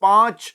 5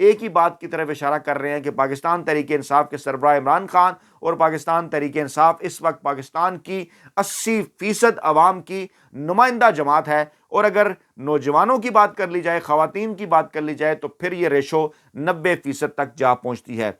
ایک ہی بات کی طرف اشارہ کر رہے ہیں کہ پاکستان تحریک انصاف کے سربراہ عمران خان اور پاکستان تحریک انصاف اس وقت پاکستان کی 80% عوام کی نمائندہ جماعت ہے، اور اگر نوجوانوں کی بات کر لی جائے، خواتین کی بات کر لی جائے، تو پھر یہ ریشو 90% تک جا پہنچتی ہے۔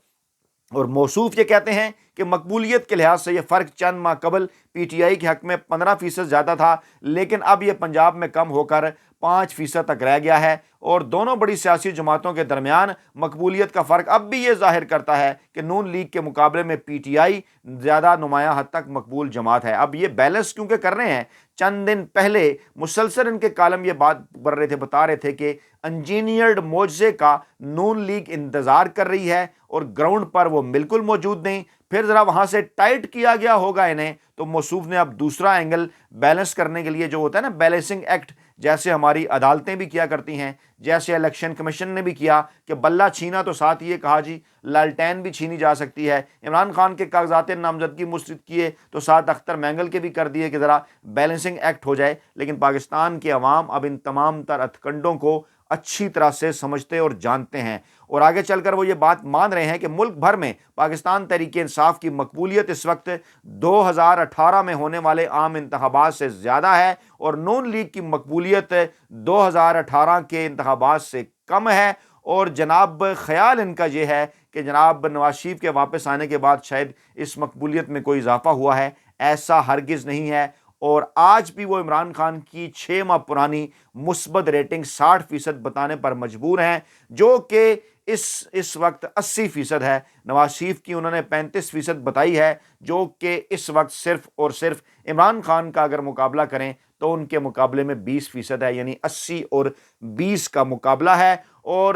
اور موصوف یہ کہتے ہیں کہ مقبولیت کے لحاظ سے یہ فرق چند ماہ قبل پی ٹی آئی کے حق میں 15% زیادہ تھا، لیکن اب یہ پنجاب میں کم ہو کر 5% تک رہ گیا ہے، اور دونوں بڑی سیاسی جماعتوں کے درمیان مقبولیت کا فرق اب بھی یہ ظاہر کرتا ہے کہ نون لیگ کے مقابلے میں پی ٹی آئی زیادہ نمایاں حد تک مقبول جماعت ہے۔ اب یہ بیلنس کیونکہ کر رہے ہیں، چند دن پہلے مسلسل ان کے کالم یہ بات بڑھ رہے تھے، بتا رہے تھے کہ انجینئرڈ معجزے کا نون لیگ انتظار کر رہی ہے اور گراؤنڈ پر وہ بالکل موجود نہیں، پھر ذرا وہاں سے ٹائٹ کیا گیا ہوگا انہیں، تو موصوف نے اب دوسرا اینگل بیلنس کرنے کے لیے جو ہوتا ہے نا بیلنسنگ ایکٹ، جیسے ہماری عدالتیں بھی کیا کرتی ہیں، جیسے الیکشن کمیشن نے بھی کیا کہ بلہ چھینا تو ساتھ یہ کہا جی لالٹین بھی چھینی جا سکتی ہے، عمران خان کے کاغذات نامزدگی مسترد کیے تو ساتھ اختر مینگل کے بھی کر دیے کہ ذرا بیلنسنگ ایکٹ ہو جائے، لیکن پاکستان کے عوام اب ان تمام تر ہتھکنڈوں کو اچھی طرح سے سمجھتے اور جانتے ہیں، اور آگے چل کر وہ یہ بات مان رہے ہیں کہ ملک بھر میں پاکستان تحریک انصاف کی مقبولیت اس وقت 2018 میں ہونے والے عام انتخابات سے زیادہ ہے، اور نون لیگ کی مقبولیت 2018 کے انتخابات سے کم ہے، اور جناب خیال ان کا یہ ہے کہ جناب نواز شریف کے واپس آنے کے بعد شاید اس مقبولیت میں کوئی اضافہ ہوا ہے، ایسا ہرگز نہیں ہے، اور آج بھی وہ عمران خان کی 6 ماہ پرانی مثبت ریٹنگ 60% بتانے پر مجبور ہیں، جو کہ اس وقت 80% ہے۔ نواز شریف کی انہوں نے 35% بتائی ہے، جو کہ اس وقت صرف اور صرف عمران خان کا اگر مقابلہ کریں تو ان کے مقابلے میں 20% ہے، یعنی 80 اور 20 کا مقابلہ ہے۔ اور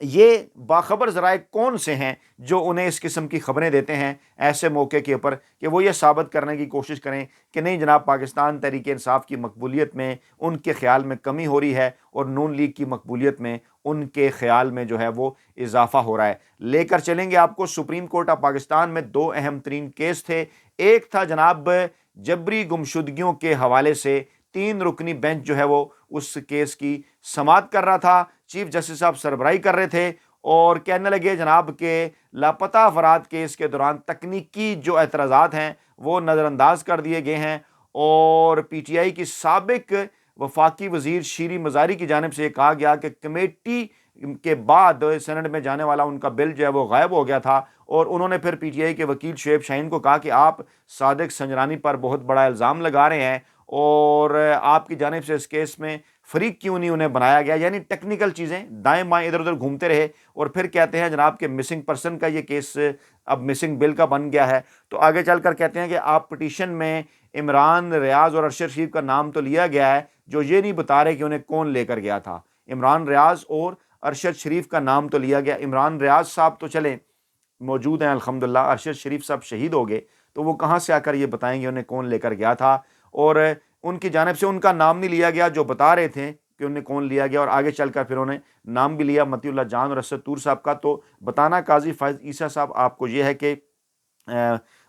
یہ باخبر ذرائع کون سے ہیں جو انہیں اس قسم کی خبریں دیتے ہیں ایسے موقع کے اوپر کہ وہ یہ ثابت کرنے کی کوشش کریں کہ نہیں جناب پاکستان تحریک انصاف کی مقبولیت میں ان کے خیال میں کمی ہو رہی ہے اور نون لیگ کی مقبولیت میں ان کے خیال میں جو ہے وہ اضافہ ہو رہا ہے۔ لے کر چلیں گے آپ کو سپریم کورٹ آف پاکستان میں 2 اہم ترین کیس تھے، ایک تھا جناب جبری گمشدگیوں کے حوالے سے 3 رکنی بینچ جو ہے وہ اس کیس کی سماعت کر رہا تھا، چیف جسٹس صاحب سربراہی کر رہے تھے اور کہنے لگے جناب کہ لاپتہ افراد کیس کے دوران تکنیکی جو اعتراضات ہیں وہ نظر انداز کر دیے گئے ہیں، اور پی ٹی آئی کی سابق وفاقی وزیر شیریں مزاری کی جانب سے یہ کہا گیا کہ کمیٹی کے بعد سینٹ میں جانے والا ان کا بل جو ہے وہ غائب ہو گیا تھا، اور انہوں نے پھر پی ٹی آئی کے وکیل شعیب شاہین کو کہا کہ آپ صادق سنجرانی پر بہت بڑا الزام لگا رہے ہیں اور آپ کی جانب سے اس کیس میں فریق کیوں نہیں انہیں بنایا گیا، یعنی ٹیکنیکل چیزیں دائیں بائیں ادھر ادھر گھومتے رہے، اور پھر کہتے ہیں جناب کہ مسنگ پرسن کا یہ کیس اب مسنگ بل کا بن گیا ہے، تو آگے چل کر کہتے ہیں کہ آپ پٹیشن میں عمران ریاض اور ارشد شریف کا نام تو لیا گیا ہے، جو یہ نہیں بتا رہے کہ انہیں کون لے کر گیا تھا۔ عمران ریاض اور ارشد شریف کا نام تو لیا گیا، عمران ریاض صاحب تو چلیں موجود ہیں الحمدللہ، ارشد شریف صاحب شہید ہو گئے تو وہ کہاں سے آ کر یہ بتائیں گے انہیں کون لے کر گیا تھا، اور ان کی جانب سے ان کا نام نہیں لیا گیا جو بتا رہے تھے کہ انہیں کون لیا گیا، اور آگے چل کر پھر انہیں نام بھی لیا متی اللہ جان اور اسد طور صاحب کا۔ تو بتانا قاضی فائز عیسیٰ صاحب آپ کو یہ ہے کہ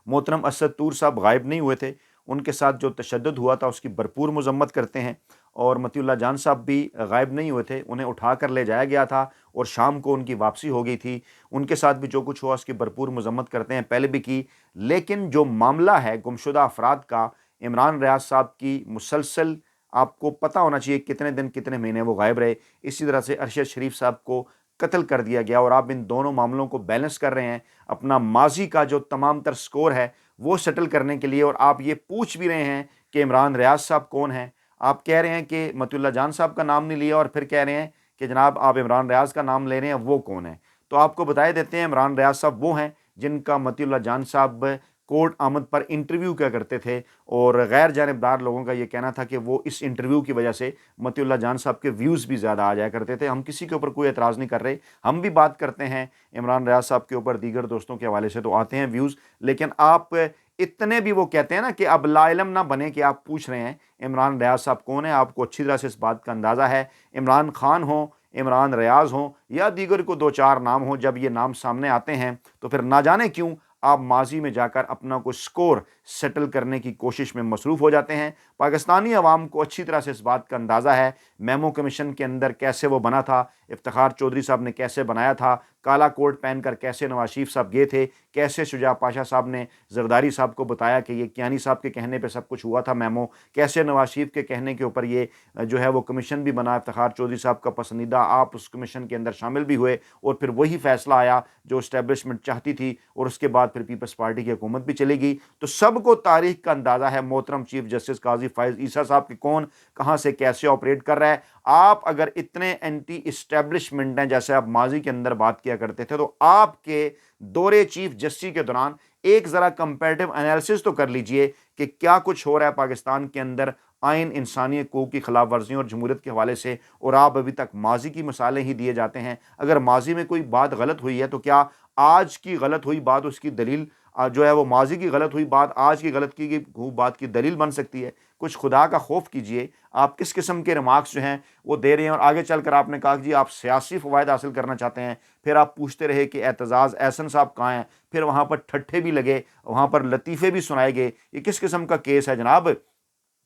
محترم اسد طور صاحب غائب نہیں ہوئے تھے، ان کے ساتھ جو تشدد ہوا تھا اس کی بھرپور مذمت کرتے ہیں، اور متی اللہ جان صاحب بھی غائب نہیں ہوئے تھے، انہیں اٹھا کر لے جایا گیا تھا اور شام کو ان کی واپسی ہو گئی تھی، ان کے ساتھ بھی جو کچھ ہوا اس کی بھرپور مذمت کرتے ہیں، پہلے بھی کی، لیکن جو معاملہ ہے گمشدہ افراد کا، عمران ریاض صاحب کی مسلسل آپ کو پتہ ہونا چاہیے کتنے دن کتنے مہینے وہ غائب رہے، اسی طرح سے ارشد شریف صاحب کو قتل کر دیا گیا، اور آپ ان دونوں معاملوں کو بیلنس کر رہے ہیں اپنا ماضی کا جو تمام تر سکور ہے وہ سیٹل کرنے کے لیے، اور آپ یہ پوچھ بھی رہے ہیں کہ عمران ریاض صاحب کون ہیں، آپ کہہ رہے ہیں کہ متی اللہ جان صاحب کا نام نہیں لیا اور پھر کہہ رہے ہیں کہ جناب آپ عمران ریاض کا نام لے رہے ہیں، وہ کون ہیں؟ تو آپ کو بتائے دیتے ہیں عمران ریاض صاحب وہ ہیں جن کا متی اللہ جان صاحب کورٹ آمد پر انٹرویو کیا کرتے تھے، اور غیر جانبدار لوگوں کا یہ کہنا تھا کہ وہ اس انٹرویو کی وجہ سے متی اللہ جان صاحب کے ویوز بھی زیادہ آ جایا کرتے تھے۔ ہم کسی کے اوپر کوئی اعتراض نہیں کر رہے، ہم بھی بات کرتے ہیں عمران ریاض صاحب کے اوپر، دیگر دوستوں کے حوالے سے تو آتے ہیں ویوز، لیکن آپ اتنے بھی وہ کہتے ہیں نا کہ اب لا علم نہ بنے کہ آپ پوچھ رہے ہیں عمران ریاض صاحب کون ہیں، آپ کو اچھی طرح سے اس بات کا اندازہ ہے، عمران خان ہوں، عمران ریاض ہوں یا دیگر کو 2-4 نام ہوں، جب یہ نام سامنے آتے ہیں تو پھر نہ جانے کیوں آپ ماضی میں جا کر اپنا کوئی سکور سیٹل کرنے کی کوشش میں مصروف ہو جاتے ہیں۔ پاکستانی عوام کو اچھی طرح سے اس بات کا اندازہ ہے میمو کمیشن کے اندر کیسے وہ بنا تھا، افتخار چودھری صاحب نے کیسے بنایا تھا، کالا کوٹ پہن کر کیسے نواز شریف صاحب گئے تھے، کیسے شجاع پاشا صاحب نے زرداری صاحب کو بتایا کہ یہ کیانی صاحب کے کہنے پہ سب کچھ ہوا تھا میمو، کیسے نواز شریف کے کہنے کے اوپر یہ جو ہے وہ کمیشن بھی بنا، افتخار چودھری صاحب کا پسندیدہ، آپ اس کمیشن کے اندر شامل بھی ہوئے اور پھر وہی فیصلہ آیا جو اسٹیبلشمنٹ چاہتی تھی، اور اس کے بعد پھر پیپلز پارٹی کی حکومت بھی چلے گی۔ تو سب کو تاریخ کا اندازہ ہے محترم چیف جسٹس قاضی فائز عیسیٰ صاحب کہ کون کہاں سے کیسے آپریٹ کر رہا ہے۔ آپ اگر اتنے اینٹی اسٹیبلشمنٹ ہیں جیسے آپ ماضی کے اندر بات کیا کرتے تھے، تو آپ کے دورے چیف جسٹس کے دوران ایک ذرا کمپیریٹو انالیسس تو کر لیجئے کہ کیا کچھ ہو رہا ہے پاکستان کے اندر آئین، انسانی حقوق کی خلاف ورزیوں اور جمہوریت کے حوالے سے، اور آپ ابھی تک ماضی کی مثالیں ہی دیے جاتے ہیں۔ اگر ماضی میں کوئی بات غلط ہوئی ہے تو کیا آج کی غلط ہوئی بات اس کی دلیل جو ہے وہ ماضی کی غلط ہوئی بات آج کی غلط کی ہوئی بات کی دلیل بن سکتی ہے؟ کچھ خدا کا خوف کیجئے۔ آپ کس قسم کے ریمارکس جو ہیں وہ دے رہے ہیں، اور آگے چل کر آپ نے کہا کہ جی آپ سیاسی فوائد حاصل کرنا چاہتے ہیں، پھر آپ پوچھتے رہے کہ اعتزاز احسن صاحب کہاں ہیں، پھر وہاں پر ٹھٹھے بھی لگے، وہاں پر لطیفے بھی سنائے گئے، یہ کس قسم کا کیس ہے جناب؟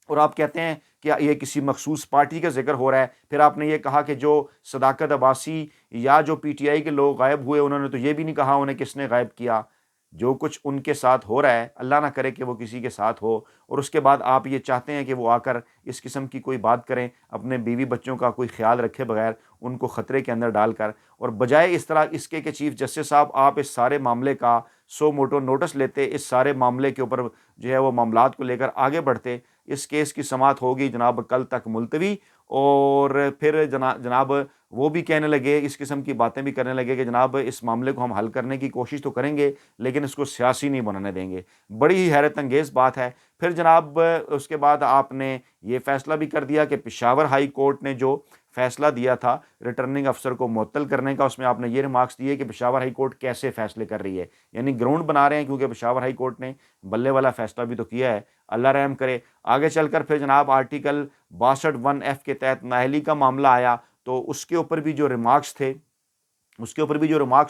اور آپ کہتے ہیں کہ یہ کسی مخصوص پارٹی کا ذکر ہو رہا ہے۔ پھر آپ نے یہ کہا کہ جو صداقت عباسی یا جو پی ٹی آئی کے لوگ غائب ہوئے، انہوں نے تو یہ بھی نہیں کہا انہیں کس نے غائب کیا۔ جو کچھ ان کے ساتھ ہو رہا ہے، اللہ نہ کرے کہ وہ کسی کے ساتھ ہو، اور اس کے بعد آپ یہ چاہتے ہیں کہ وہ آ کر اس قسم کی کوئی بات کریں، اپنے بیوی بچوں کا کوئی خیال رکھے بغیر ان کو خطرے کے اندر ڈال کر، اور بجائے اس طرح اس کے کہ چیف جسٹس صاحب آپ اس سارے معاملے کا سو موٹو نوٹس لیتے، اس سارے معاملے کے اوپر جو ہے وہ معاملات کو لے کر آگے بڑھتے۔ اس کیس کی سماعت ہوگی جناب کل تک ملتوی، اور پھر جناب وہ بھی کہنے لگے، اس قسم کی باتیں بھی کرنے لگے کہ جناب اس معاملے کو ہم حل کرنے کی کوشش تو کریں گے لیکن اس کو سیاسی نہیں بنانے دیں گے۔ بڑی ہی حیرت انگیز بات ہے۔ پھر جناب اس کے بعد آپ نے یہ فیصلہ بھی کر دیا کہ پشاور ہائی کورٹ نے جو فیصلہ دیا تھا ریٹرننگ افسر کو معطل کرنے کا، اس میں آپ نے یہ ریمارکس دیے کہ پشاور ہائی کورٹ کیسے فیصلے کر رہی ہے، یعنی گراؤنڈ بنا رہے ہیں، کیونکہ پشاور ہائی کورٹ نے بلے والا فیصلہ بھی تو کیا ہے، اللہ رحم کرے۔ آگے چل کر پھر جناب آرٹیکل 62(1)(f) کے تحت نااہلی کا معاملہ آیا، تو اس کے اوپر بھی جو ریمارکس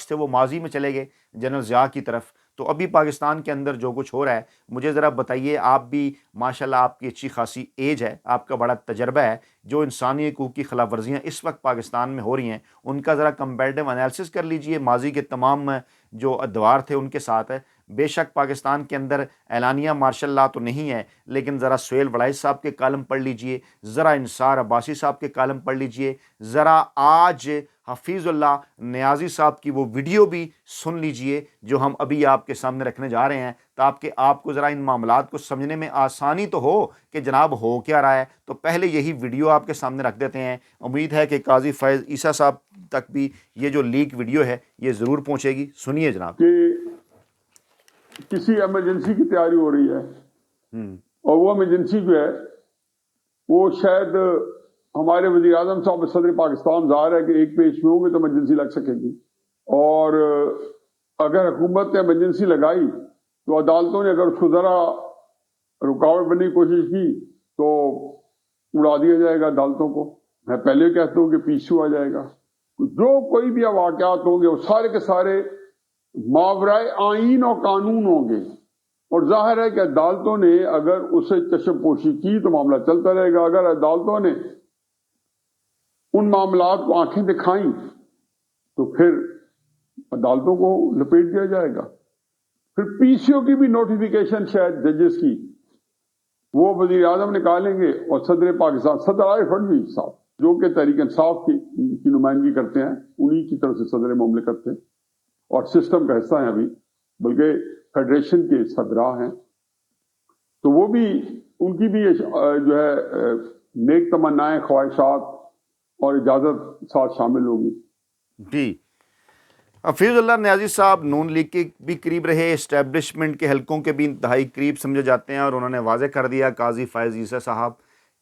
تھے وہ ماضی میں چلے گئے جنرل ضیاء کی طرف۔ تو ابھی پاکستان کے اندر جو کچھ ہو رہا ہے مجھے ذرا بتائیے، آپ بھی ماشاءاللہ آپ کی اچھی خاصی ایج ہے، آپ کا بڑا تجربہ ہے، جو انسانی حقوق کی خلاف ورزیاں اس وقت پاکستان میں ہو رہی ہیں ان کا ذرا کمپیریٹو انالیسس کر لیجئے ماضی کے تمام جو ادوار تھے ان کے ساتھ ہے۔ بے شک پاکستان کے اندر اعلانیہ مارشل لا تو نہیں ہے، لیکن ذرا سہیل وڑائچ صاحب کے کالم پڑھ لیجئے، ذرا انصار عباسی صاحب کے کالم پڑھ لیجئے، ذرا آج حفیظ اللہ نیازی صاحب کی وہ ویڈیو بھی سن لیجئے جو ہم ابھی آپ کے سامنے رکھنے جا رہے ہیں، تاکہ آپ کو ذرا ان معاملات کو سمجھنے میں آسانی تو ہو کہ جناب ہو کیا رہا ہے۔ تو پہلے یہی ویڈیو آپ کے سامنے رکھ دیتے ہیں، امید ہے کہ قاضی فائز عیسیٰ صاحب تک بھی یہ جو لیک ویڈیو ہے یہ ضرور پہنچے گی۔ سنیے جناب۔ کہ کسی ایمرجنسی کی تیاری ہو رہی ہے، اور وہ ایمرجنسی جو ہے وہ شاید ہمارے وزیر اعظم صاحب صدر پاکستان ظاہر ہے کہ ایک پیج میں ہوں گے تو ایمرجنسی لگ سکے گی، اور اگر حکومت نے ایمرجنسی لگائی تو عدالتوں نے اگر اس کو ذرا رکاوٹ بننے کی کوشش کی تو اڑا دیا جائے گا عدالتوں کو۔ میں پہلے کہتا ہوں کہ پیچھے آ جائے گا۔ جو کوئی بھی واقعات ہوں گے وہ سارے کے سارے ماورائے آئین اور قانون ہوں گے، اور ظاہر ہے کہ عدالتوں نے اگر اسے چشم پوشی کی تو معاملہ چلتا رہے گا۔ اگر عدالتوں نے ان معاملات کو آنکھیں دکھائیں تو پھر عدالتوں کو لپیٹ دیا جائے گا۔ پھر پی سی او کی بھی نوٹیفیکیشن شاید ججز کی وہ وزیر اعظم نکالیں گے، اور صدر پاکستان صدر عارف الوی صاحب جو کہ تحریک انصاف کی نمائندگی کرتے ہیں، انہی کی طرف سے صدر مملکت تھے اور سسٹم کا حصہ ہیں ابھی، بلکہ فیڈریشن کے صدراء ہیں، تو وہ بھی ان کی بھی جو ہے نیک تمنائیں، خواہشات اور اجازت ساتھ شامل ہوگی۔ جی، حفیظ اللہ نیازی صاحب نون لیگ کے بھی قریب رہے، اسٹیبلشمنٹ کے حلقوں کے بھی انتہائی قریب سمجھے جاتے ہیں، اور انہوں نے واضح کر دیا قاضی فائز عیسیٰ صاحب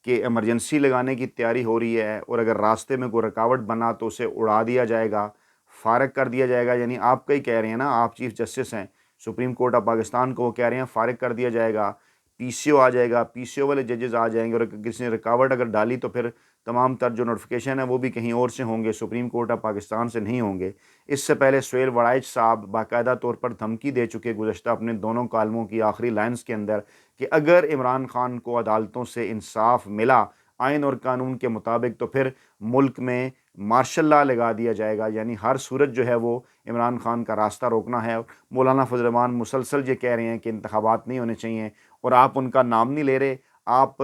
کہ ایمرجنسی لگانے کی تیاری ہو رہی ہے، اور اگر راستے میں کوئی رکاوٹ بنا تو اسے اڑا دیا جائے گا، فارغ کر دیا جائے گا۔ یعنی آپ کا ہی کہہ رہے ہیں نا، آپ چیف جسٹس ہیں سپریم کورٹ آف پاکستان کو، وہ کہہ رہے ہیں فارغ کر دیا جائے گا، پی سی او آ جائے گا، پی سی او والے ججز آ جائیں گے، اور کسی نے رکاوٹ اگر ڈالی تو پھر تمام تر جو نوٹیفیکیشن ہے وہ بھی کہیں اور سے ہوں گے، سپریم کورٹ آف پاکستان سے نہیں ہوں گے۔ اس سے پہلے سہیل وڑائچ صاحب باقاعدہ طور پر دھمکی دے چکے گزشتہ اپنے دونوں کالموں کی آخری لائنز کے اندر کہ اگر عمران خان کو عدالتوں سے انصاف ملا آئین اور قانون کے مطابق تو پھر ملک میں مارشل لا لگا دیا جائے گا، یعنی ہر صورت جو ہے وہ عمران خان کا راستہ روکنا ہے۔ مولانا فضل الرحمان مسلسل یہ کہہ رہے ہیں کہ انتخابات نہیں ہونے چاہیے، اور آپ ان کا نام نہیں لے رہے، آپ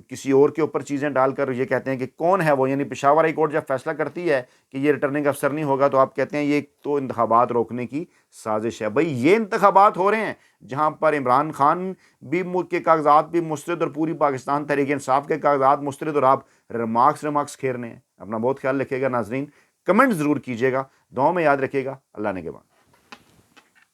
کسی اور کے اوپر چیزیں ڈال کر یہ کہتے ہیں کہ کون ہے وہ، یعنی پشاور ہائی کورٹ جب فیصلہ کرتی ہے کہ یہ ریٹرننگ افسر نہیں ہوگا تو آپ کہتے ہیں یہ تو انتخابات روکنے کی سازش ہے۔ بھئی یہ انتخابات ہو رہے ہیں جہاں پر عمران خان بھی ملک کے کاغذات بھی مسترد اور پوری پاکستان تحریک انصاف کے کاغذات مسترد، اور آپ ریمارکس کھیرنے ہیں۔ اپنا بہت خیال رکھیے گا ناظرین، کمنٹ ضرور کیجیے گا، دعاؤں میں یاد رکھیے گا۔ اللہ نے کے بعد